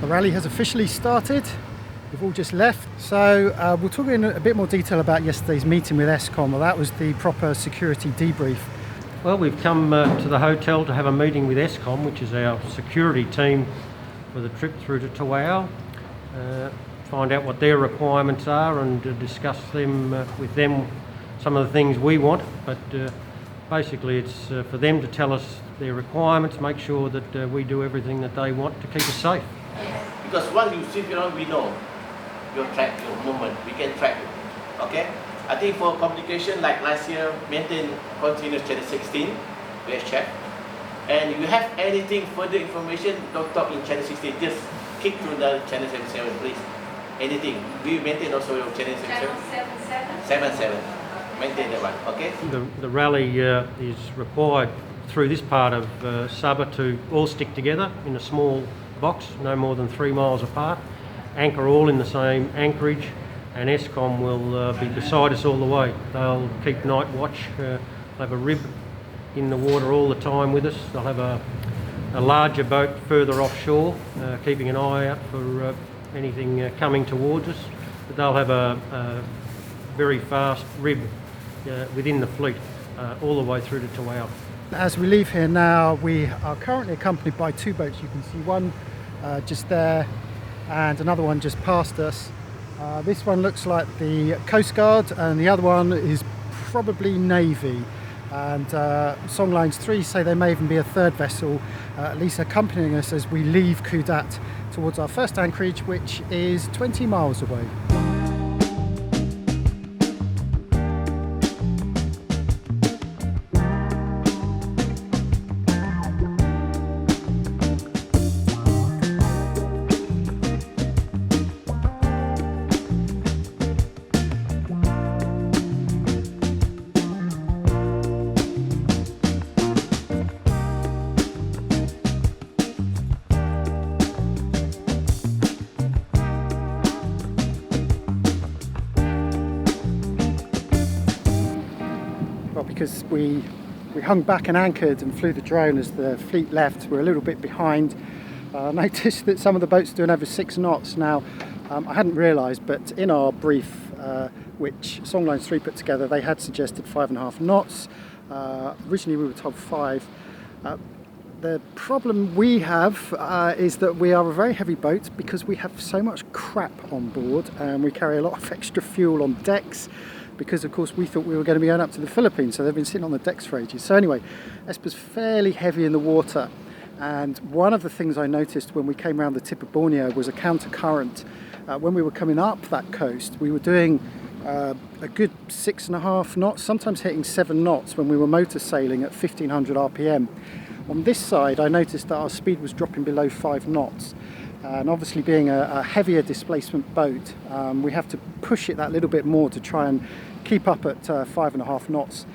The rally has officially started. We've all just left. So we'll talk in a bit more detail about yesterday's meeting with ESSCOM. Well, that was the proper security debrief. Well, we've come to the hotel to have a meeting with ESSCOM, which is our security team for the trip through to Tawau. Find out what their requirements are and discuss them with them, some of the things we want. But basically it's for them to tell us their requirements, make sure that we do everything that they want to keep us safe. Because once you swim around, we know your track, your movement, we can track it. Okay? I think for communication, like last year, maintain continuous channel 16, we have checked. And if you have anything further information, don't talk in channel 16, just kick to the channel 77, please. Anything. We maintain also your channel 77. Channel 77. Maintain that one, okay? The rally is required through this part of Sabah to all stick together in a small box, no more than 3 miles apart, anchor all in the same anchorage, and ESSCOM will be beside us all the way. They'll keep night watch, have a rib in the water all the time with us. They'll have a larger boat further offshore, keeping an eye out for anything coming towards us. But they'll have a very fast rib within the fleet all the way through to Tawau. As we leave here now, we are currently accompanied by 2 boats. You can see one just there and another one just past us. This one looks like the Coast Guard and the other one is probably Navy. And Songlines 3 say there may even be a 3rd vessel at least accompanying us as we leave Kudat towards our first anchorage, which is 20 miles away. Because we hung back and anchored and flew the drone as the fleet left. We're a little bit behind. I noticed that some of the boats are doing over 6 knots. Now, I hadn't realised, but in our brief, which Songlines 3 put together, they had suggested 5.5 knots. Originally we were told 5. The problem we have is that we are a very heavy boat because we have so much crap on board and we carry a lot of extra fuel on decks, because of course we thought we were going to be going up to the Philippines, so they've been sitting on the decks for ages. So anyway, Esper's fairly heavy in the water, and one of the things I noticed when we came around the tip of Borneo was a counter current. When we were coming up that coast, we were doing a good 6.5 knots, sometimes hitting 7 knots when we were motor sailing at 1500 RPM. On this side I noticed that our speed was dropping below 5 knots. And obviously being a heavier displacement boat, we have to push it that little bit more to try and keep up at 5.5 knots.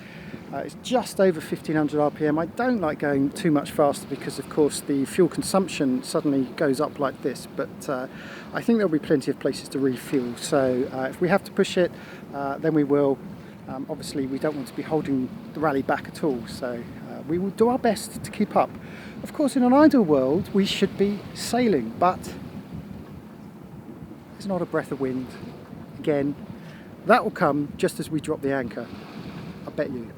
It's just over 1500 RPM. I don't like going too much faster because of course the fuel consumption suddenly goes up like this, but I think there'll be plenty of places to refuel. So if we have to push it, then we will. Obviously we don't want to be holding the rally back at all, so we will do our best to keep up. Of course, in an ideal world, we should be sailing, but it's not a breath of wind. Again, that will come just as we drop the anchor. I bet you.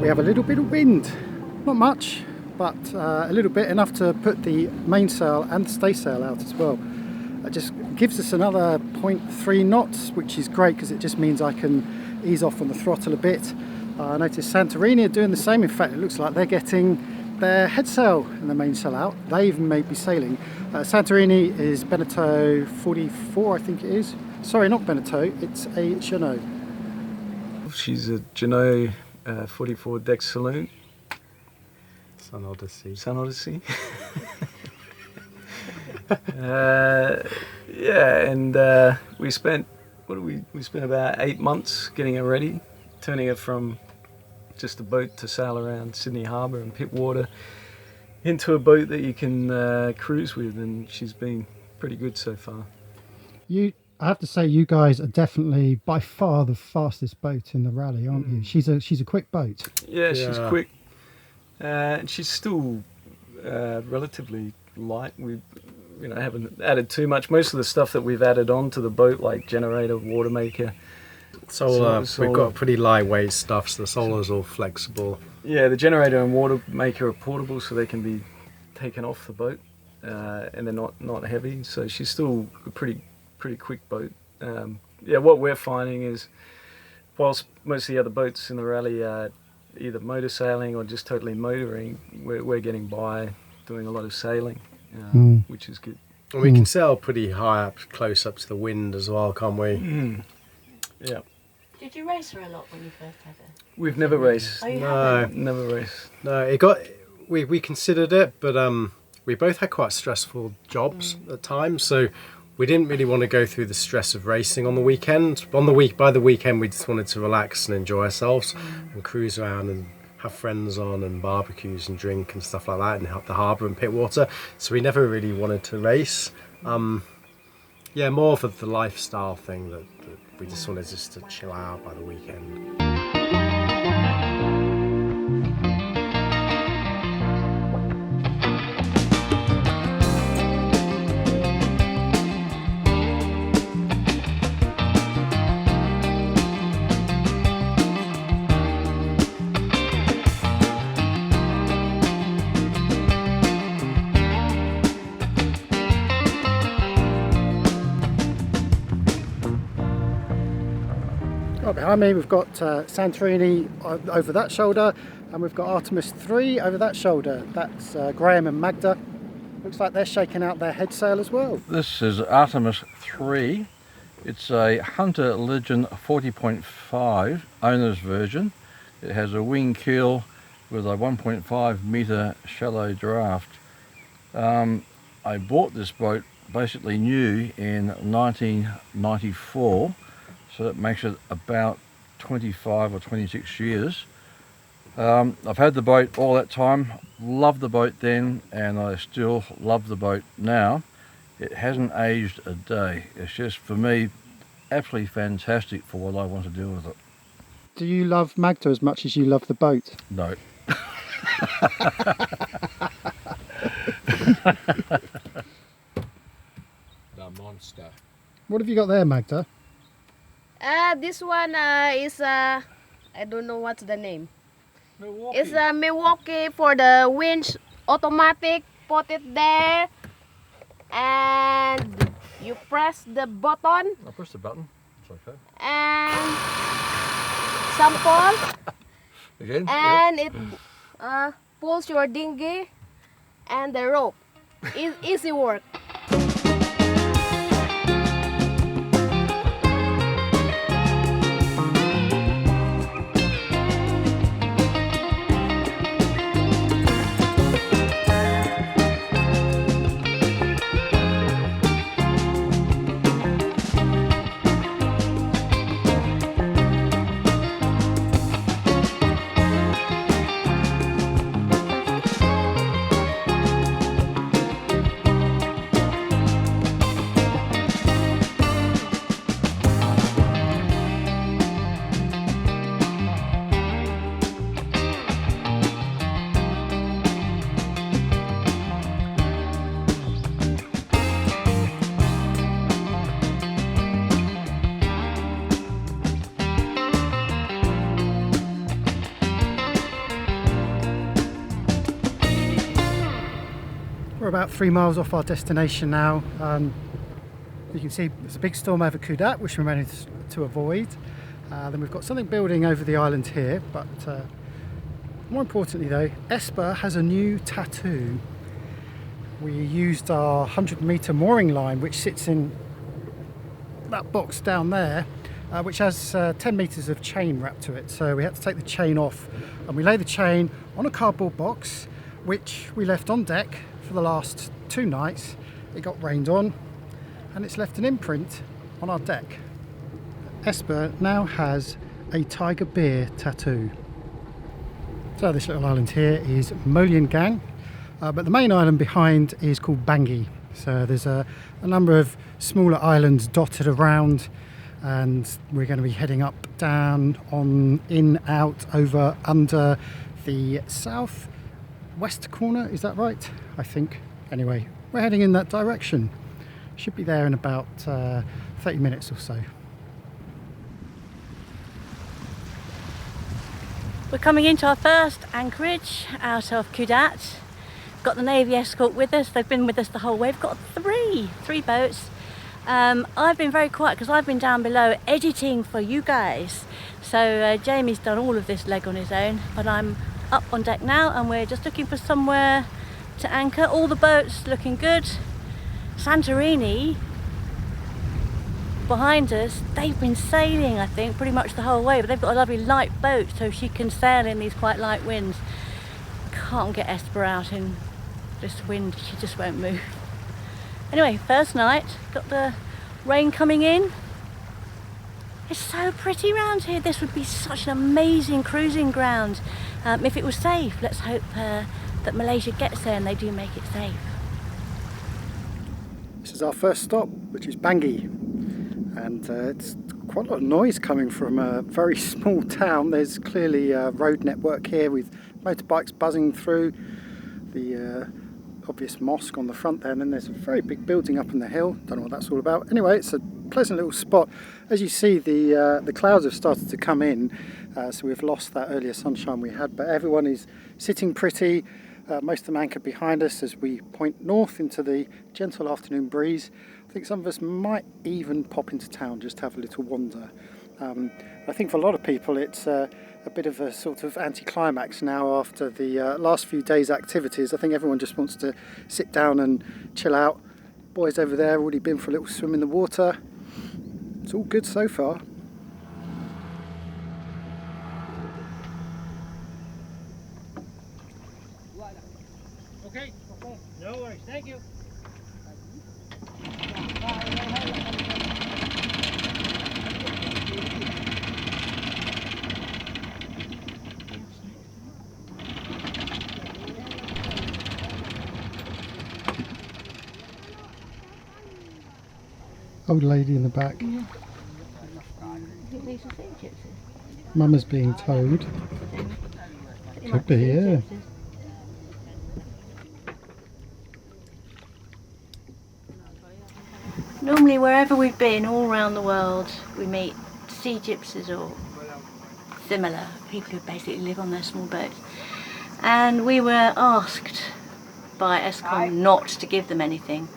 We have a little bit of wind. Not much, but a little bit, enough to put the mainsail and the staysail out as well. It just gives us another 0.3 knots, which is great because it just means I can ease off on the throttle a bit. I noticed Santorini are doing the same. In fact, it looks like they're getting their headsail and the mainsail out. They even may be sailing. Santorini is Beneteau 44, I think it is. Sorry, not Beneteau, it's a Jeanneau. She's a Jeanneau 44 deck saloon. Sun Odyssey. Sun Odyssey. Yeah, and we spent we spent about 8 months getting her ready, turning her from just a boat to sail around Sydney Harbour and Pittwater into a boat that you can cruise with, and she's been pretty good so far. I have to say, you guys are definitely by far the fastest boat in the rally, aren't you? She's a quick boat. Yeah, she's quick. And she's still relatively light. We haven't added too much. Most of the stuff that we've added onto the boat, like generator, water maker. Solar, Solar. we've got pretty lightweight stuff, so the solar's all flexible. Yeah, the generator and water maker are portable, so they can be taken off the boat, and they're not heavy. So she's still a pretty quick boat. Yeah, what we're finding is, whilst most of the other boats in the rally are either motor sailing or just totally motoring, we're getting by doing a lot of sailing, which is good. And we can sail pretty high up, close up to the wind as well, can't we? Yeah. Did you race her a lot when you first had her? We've never raced. Oh, you No, haven't? Never raced. no. We considered it, but we both had quite stressful jobs at times, so we didn't really want to go through the stress of racing on the weekend. By the weekend, we just wanted to relax and enjoy ourselves and cruise around and have friends on and barbecues and drink and stuff like that and help the harbour and Pittwater. So we never really wanted to race. Yeah, more of the lifestyle thing that we just wanted just to chill out by the weekend. Right behind me we've got Santorini over that shoulder, and we've got Artemis 3 over that shoulder. That's Graham and Magda. Looks like they're shaking out their head sail as well. This is Artemis 3. It's a Hunter Legend 40.5 owner's version. It has a wing keel with a 1.5 metre shallow draft. I bought this boat basically new in 1994, so that makes it about 25 or 26 years. I've had the boat all that time, loved the boat then, and I still love the boat now. It hasn't aged a day. It's just, for me, absolutely fantastic for what I want to do with it. Do you love Magda as much as you love the boat? No. The monster. What have you got there, Magda? This one is I don't know what's the name. Milwaukee. It's a Milwaukee for the winch, automatic. Put it there, and you press the button, I'll press the button. It's okay. and some pull, Again? and it pulls your dinghy and the rope. Easy work. We're about 3 miles off our destination now. You can see there's a big storm over Kudat, which we managed to avoid. Then we've got something building over the island here, but more importantly though, Esper has a new tattoo. We used our 100-metre mooring line, which sits in that box down there, which has 10 metres of chain wrapped to it. So we had to take the chain off, and we lay the chain on a cardboard box, which we left on deck for the last 2 nights. It got rained on, and it's left an imprint on our deck. Esper now has a tiger bear tattoo. So this little island here is Moliangang, but the main island behind is called Bangi. So there's a number of smaller islands dotted around, and we're going to be heading up, down, on, in, out, over, under the south west corner, is that right? I think. Anyway, we're heading in that direction. Should be there in about 30 minutes or so. We're coming into our first anchorage out of Kudat. Got the Navy escort with us. They've been with us the whole way. We've got three boats. I've been very quiet because I've been down below editing for you guys. So Jamie's done all of this leg on his own, but I'm up on deck now and we're just looking for somewhere to anchor. All the boats looking good. Santorini behind us, they've been sailing I think pretty much the whole way, but they've got a lovely light boat so she can sail in these quite light winds. Can't get Esper out in this wind, she just won't move. Anyway, first night, got the rain coming in. It's so pretty around here. This would be such an amazing cruising ground if it was safe. Let's hope that Malaysia gets there and they do make it safe. This is our first stop, which is Bangi, and it's quite a lot of noise coming from a very small town. There's clearly a road network here with motorbikes buzzing through, the obvious mosque on the front there, and then there's a very big building up on the hill. Don't know what that's all about. Anyway, it's a pleasant little spot. As you see, the clouds have started to come in, so we've lost that earlier sunshine we had, but everyone is sitting pretty. Most of them anchored behind us as we point north into the gentle afternoon breeze. I think some of us might even pop into town just to have a little wander. I think for a lot of people it's a bit of a sort of anticlimax now after the last few days' activities. I think everyone just wants to sit down and chill out. Boys over there already been for a little swim in the water. It's all good so far. Okay, no worries, thank you. Old lady in the back. I think these are sea gypsies. Mama's being towed. Could be, yeah. Normally wherever we've been all around the world we meet sea gypsies or similar people who basically live on their small boats, and we were asked by ESSCOM not to give them anything,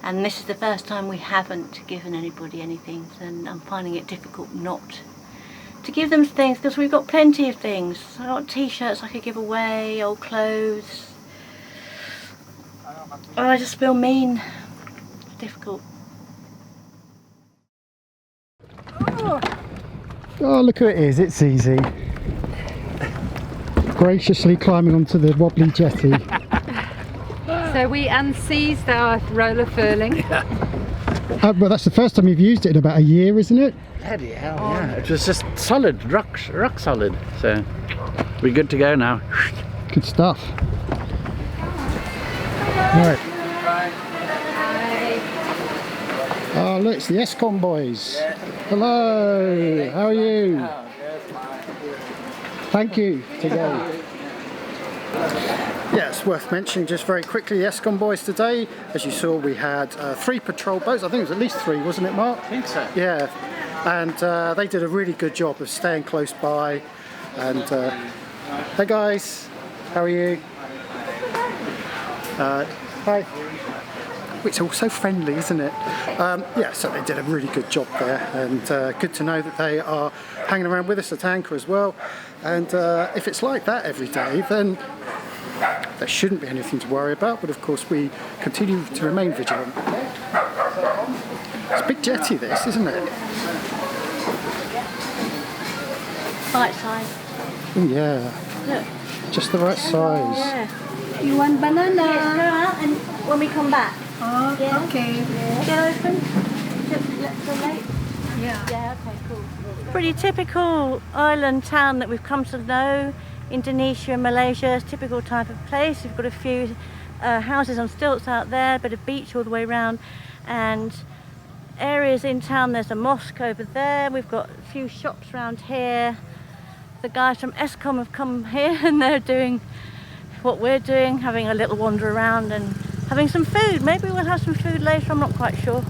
and this is the first time we haven't given anybody anything, and I'm finding it difficult not to give them things because we've got plenty of things. I've got t-shirts I could give away, old clothes. Oh, I just feel mean. Difficult. Oh, look who it is, it's easy. Graciously climbing onto the wobbly jetty. So we unseized our roller furling. Well, that's the first time you've used it in about a year, isn't it? Bloody hell, yeah. It was just solid, rock solid. So we're good to go now. Good stuff. Right. Oh, look, it's the ESSCOM boys. Hello, how are you? Thank you. To go. Yeah, it's worth mentioning just very quickly the ESSCOM boys today. As you saw, we had 3 patrol boats. I think it was at least 3, wasn't it, Mark? I think so. Yeah, and they did a really good job of staying close by. And hey guys, how are you? Hi. It's all so friendly, isn't it? Yeah, so they did a really good job there, and good to know that they are hanging around with us at anchor as well. And if it's like that every day, then there shouldn't be anything to worry about, but of course we continue to remain vigilant. It's a big jetty this, isn't it? Right size. Oh yeah. Look. Just the right size. Yeah. You want banana? Let's go out and when we come back. Oh, Yeah. okay. Get open. Let's go late. Yeah. Yeah, okay, cool. Pretty typical island town that we've come to know. Indonesia and Malaysia, typical type of place. We've got a few houses on stilts out there, a bit of beach all the way around, and areas in town. There's a mosque over there. We've got a few shops around here. The guys from ESSCOM have come here and they're doing what we're doing, having a little wander around and having some food. Maybe we'll have some food later, I'm not quite sure.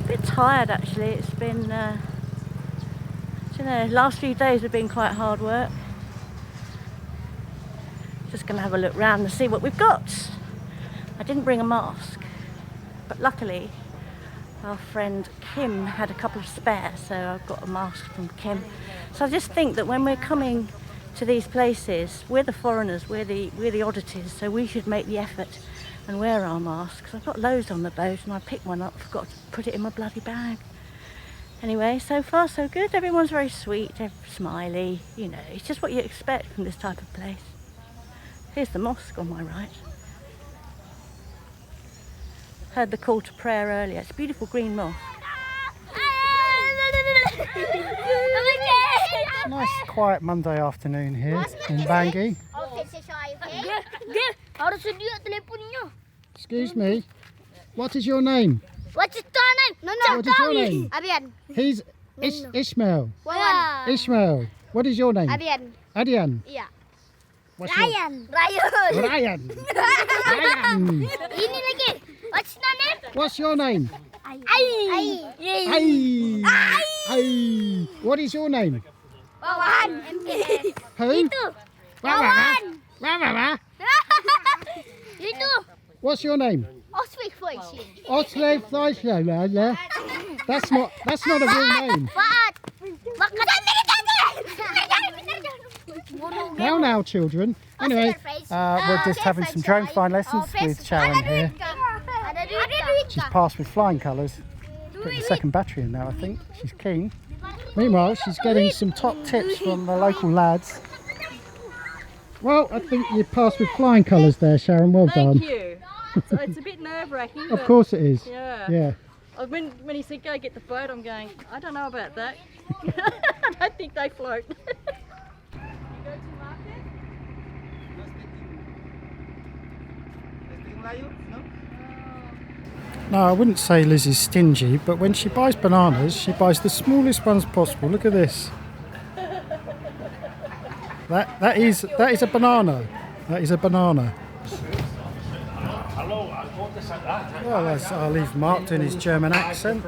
A bit tired actually, it's been, I don't know, last few days have been quite hard work. Just going to have a look round and see what we've got. I didn't bring a mask, but luckily our friend Kim had a couple of spares, so I've got a mask from Kim. So I just think that when we're coming to these places, we're the foreigners, we're the oddities, so we should make the effort and wear our masks. I've got loads on the boat and I picked one up, forgot to put it in my bloody bag. Anyway, so far so good. Everyone's very sweet, smiley, you know, it's just what you expect from this type of place. Here's the mosque on my right. Heard the call to prayer earlier. It's a beautiful green mosque. Nice quiet Monday afternoon here in Bangui. Excuse me, what is your name? What's your name? No, What is your name? Abian. He's Ishmael. Wawan. Ishmael. What is your name? Abian. Adian. Iya. What's your Ryan. Ryan. Ryan. Ini lagi. What's your name? What's your name? Ai. Ai. What is your name? Wawan. Who? Itu. Wawan. Wawan. Itu. What's your name? Oswik voice. Osley Fleischer. That's not a real name. What? Now, children. Anyway, we're just having some drone flying lessons with Sharon here. She's passed with flying colours. Put the second battery in now, I think. She's keen. Meanwhile, she's getting some top tips from the local lads. Well, I think you passed with flying colours there, Sharon. Well done. Thank you. So it's a bit nerve-wracking. Of course it is. Yeah. When he said go get the boat, I'm going, I don't know about that. I don't think they float. No, I wouldn't say Liz is stingy, but when she buys bananas, she buys the smallest ones possible. Look at this. That is a banana. That is a banana. Well, as I'll leave Mark doing his German accent.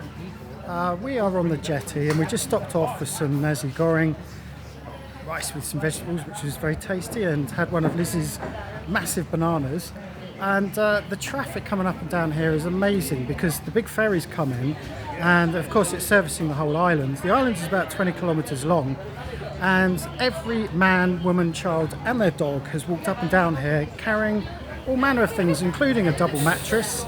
We are on the jetty and we just stopped off for some nasi goreng, rice with some vegetables, which was very tasty, and had one of Liz's massive bananas. And the traffic coming up and down here is amazing because the big ferries come in, and of course it's servicing the whole island. The island is about 20 kilometres long, and every man, woman, child and their dog has walked up and down here carrying all manner of things, including a double mattress.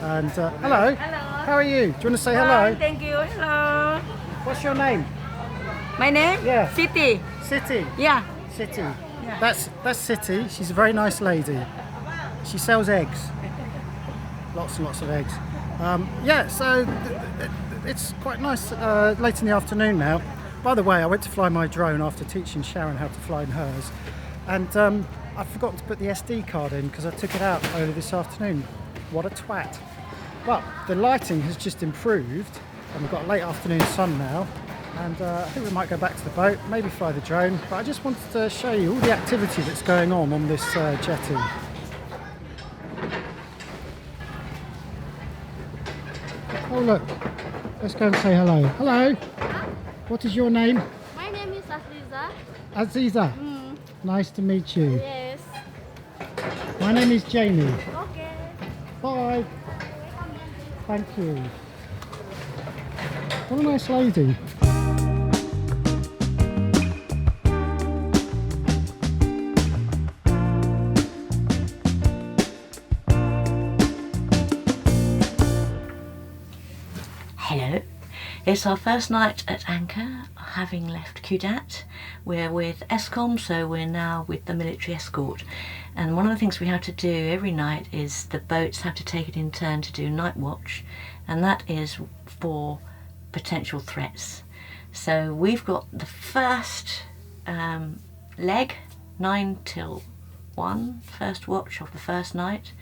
And hello. How are you? Do you want to say hello? Thank you. Hello. What's your name? My name? Yeah. City. City. Yeah. City. Yeah. That's City. She's a very nice lady. She sells eggs. Lots and lots of eggs. Yeah, so it's quite nice late in the afternoon now. By the way, I went to fly my drone after teaching Sharon how to fly in hers, and I forgot to put the SD card in because I took it out earlier this afternoon. What a twat. But the lighting has just improved and we've got a late afternoon sun now, and I think we might go back to the boat, maybe fly the drone, but I just wanted to show you all the activity that's going on this jetty. Oh look, let's go and say hello. Hello, what is your name? My name is Aziza. Aziza. Nice to meet you. Yes. My name is Jeanneau. Okay. Bye. Thank you. What a nice lady. Hello. It's our first night at anchor, having left Kudat. We're with ESSCOM, so we're now with the military escort. And one of the things we have to do every night is the boats have to take it in turn to do night watch, and that is for potential threats. So we've got the first leg, 9 till 1, first watch of the first night.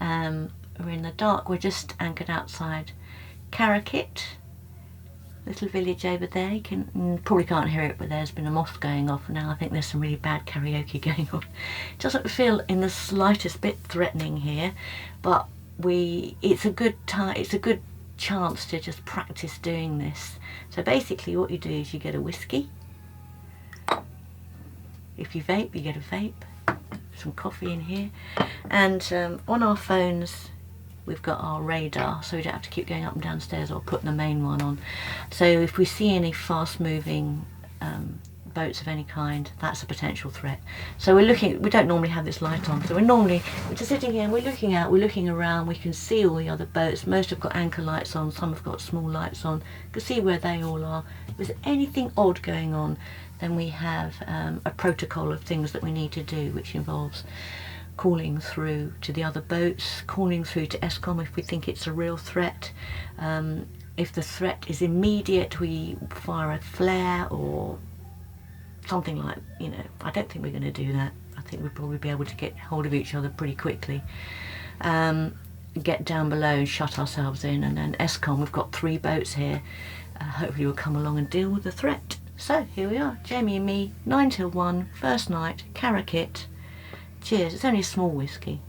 We're in the dark, we're just anchored outside Karakit. little village over there. You probably can't hear it, but there's been a moth going off now. I think there's some really bad karaoke going on. It doesn't feel in the slightest bit threatening here, but it's a good chance to just practice doing this. So basically what you do is you get a whiskey. If you vape, you get a vape. Some coffee in here. And on our phones, we've got our radar, so we don't have to keep going up and downstairs or put the main one on. So if we see any fast-moving boats of any kind, that's a potential threat. So we don't normally have this light on, so we're just sitting here and we're looking out, we're looking around, we can see all the other boats. Most have got anchor lights on, some have got small lights on. You can see where they all are. If there's anything odd going on, then we have a protocol of things that we need to do, which involves calling through to the other boats, calling through to ESSCOM if we think it's a real threat. If the threat is immediate, we fire a flare or something like, I don't think we're going to do that. I think we'll probably be able to get hold of each other pretty quickly. Get down below and shut ourselves in, and then ESSCOM, we've got 3 boats here. Hopefully we'll come along and deal with the threat. So here we are, Jamie and me, 9 till 1, first night, Karakit. Cheers, it's only a small whiskey.